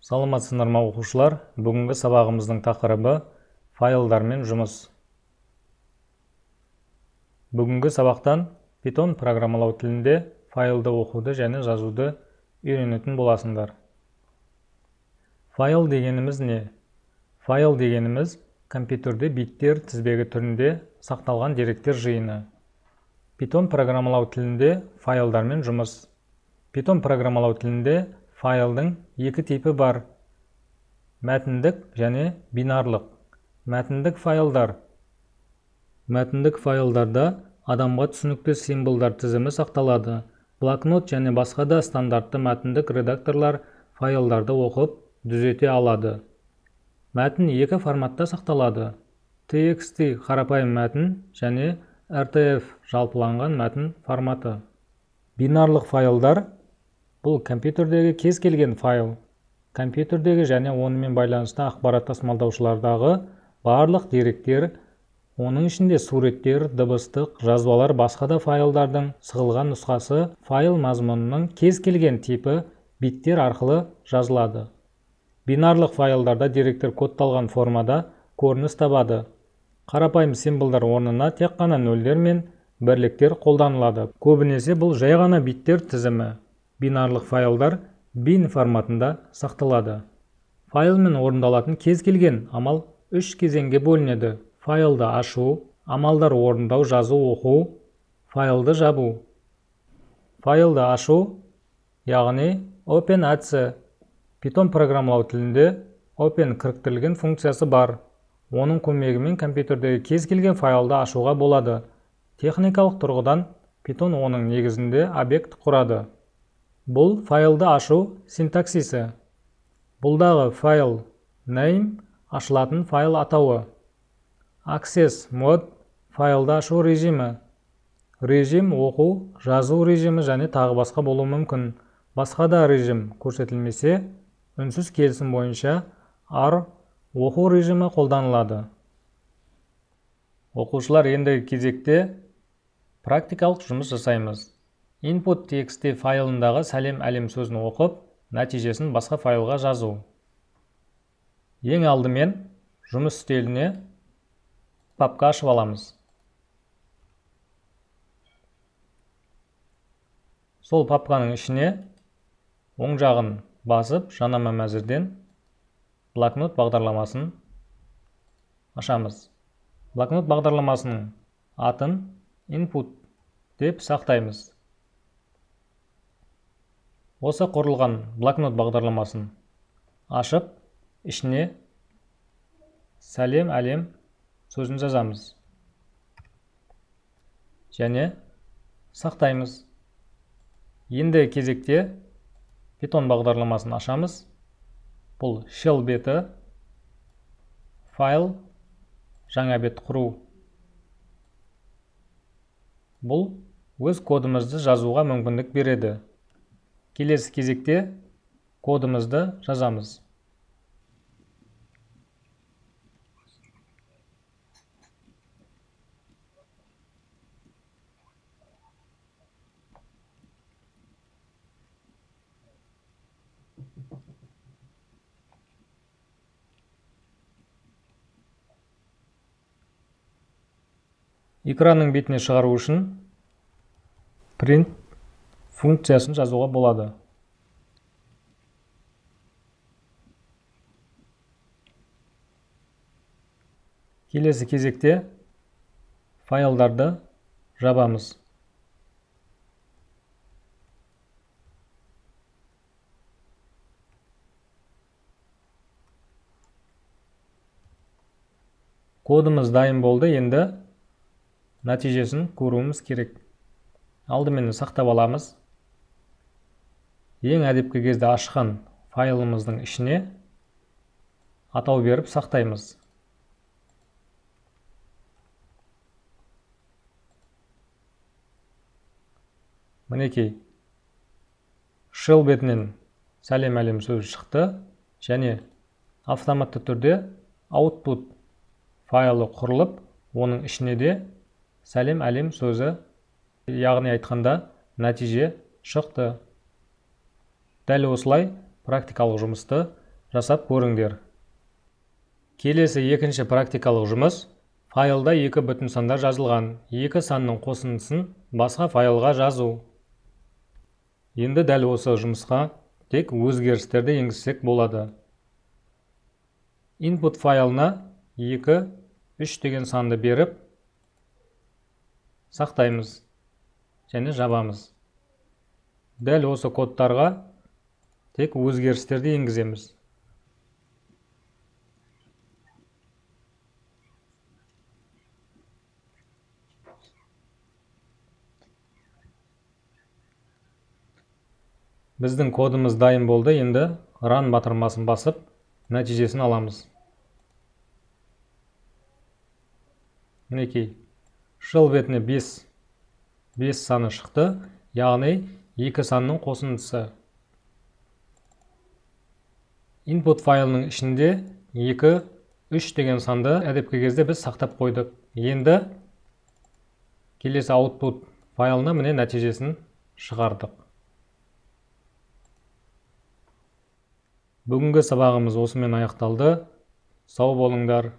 Саламатсыздар ма оқушылар? Бүгінгі сабағымыздың тақырыбы файлдармен жұмыс. Бүгінгі сабақтан Python программалау тілінде файлды оқуды және жазуды үйренетін боласыңдар. Файл дегеніміз не? Файл дегеніміз компьютерде биттер тізбегі түрінде сақталған деректер жиыны. Python программалау тілінде файлдармен жұмыс. Python программалау тілінде файлдың екі типі бар: мәтіндік және бинарлық. Мәтіндік файлдар. Мәтіндік файлдарда адамға түсінікті символдар тізімі сақталады. Блокнот және басқа да стандартты мәтіндік редакторлар файлдарды оқып, түзете алады. Мәтін екі форматта сақталады: TXT қарапайым мәтін және RTF жалпыланған мәтін форматы. Бинарлық файлдар бұл компьютердегі кез келген файл. Компьютердегі және онымен байланысты ақпарат тасымалдаушылардағы барлық деректер, оның ішінде суреттер, дыбыстық, жазбалар, басқа да файлдардың сығылған нұсқасы файл мазмұнының кез келген типі биттер арқылы жазылады. Бинарлық файлдарда деректер кодталған формада көрініс табады. Қарапайым символдар орнына тек қана нөлдер мен бірліктер қолданылады. Көбінесе бұл жай ғана биттер тізімі. Бинарлық файлдар bin форматында сақталады. Файлмен орындалатын кез келген амал үш кезеңге бөлінеді: файлды ашу, амалдар орындау, жазу, оқу, файлды жабу. Файлды ашу, яғни OpenAC. Python программалау тілінде Open кіріктірілген функциясы бар. Оның көмегімен компьютердегі кез келген файлды ашуға болады. Техникалық тұрғыдан Python оның негізінде объект құрады. Бұл файлды ашу синтаксисі. Бұлдағы файл name ашылатын файл атауы. Access mode файлды ашу режимі. Режим оқу, жазу режимі және тағы басқа болуы мүмкін. Басқа да режим көрсетілмесе, үнсіз келісім бойынша R оқу режимі қолданылады. Оқушылар, ендігі кезекте практикалық жұмыс жасаймыз. Input.txt файлындағы сәлем әлем сөзін оқып, нәтижесін басқа файлға жазу. Ең алдымен жұмыс үстеліне папка ашып аламыз. Сол папканың ішіне оң жағын басып, жанама мәзірден блокнот бағдарламасын ашамыз. Блокнот бағдарламасының атын input деп сақтаймыз. Осы құрылған блокнот бағдарламасын ашып, ішіне сәлем әлем сөзін жазамыз және сақтаймыз. Енді кезекте Python бағдарламасын ашамыз. Бұл shell беті, файл, жаңа бет құру. Бұл өз кодымызды жазуға мүмкіндік береді. Келесі кезекте кодымызды жазамыз. Экранның бетіне шығару үшін print функциясын жазуға болады. Келесі кезекте файлдарды жабамыз. Кодымыз дайын болды, енді нәтижесін көруіміз керек. Алдымен сақтап аламыз. Ең әдепкі кезде ашқан файлымыздың ішіне атау беріп сақтаймыз. Мінекей, shell бетінен сәлем әлем сөзі шықты және автоматты түрде output файлы құрылып, оның ішіне де сәлем әлем сөзі, яғни айтқанда, нәтиже шықты. Дәл осылай практикалық жұмысты жасап көріңдер. Келесі екінші практикалық жұмыс. Файлда екі бүтін сандар жазылған. Екі санның қосындысын басқа файлға жазу. Енді дәл осы жұмысқа тек өзгерістерді енгізсек болады. Input файлына 2, 3 деген санды беріп, сақтаймыз және жабамыз. Дәл осы кодтарға тек өзгерістерді енгіземіз. Біздің кодымыз дайын болды, енді Run батырмасын басып, нәтижесін аламыз. Мінекей, шыл бетіне 5 саны шықты, яғни 2 санның қосындысы. Input файлының ішінде 2, 3 деген санды әдепкі кезде біз сақтап қойдық. Енді келесі output файлына міне нәтижесін шығардық. Бүгінгі сабағымыз осымен аяқталды. Сау болыңдар.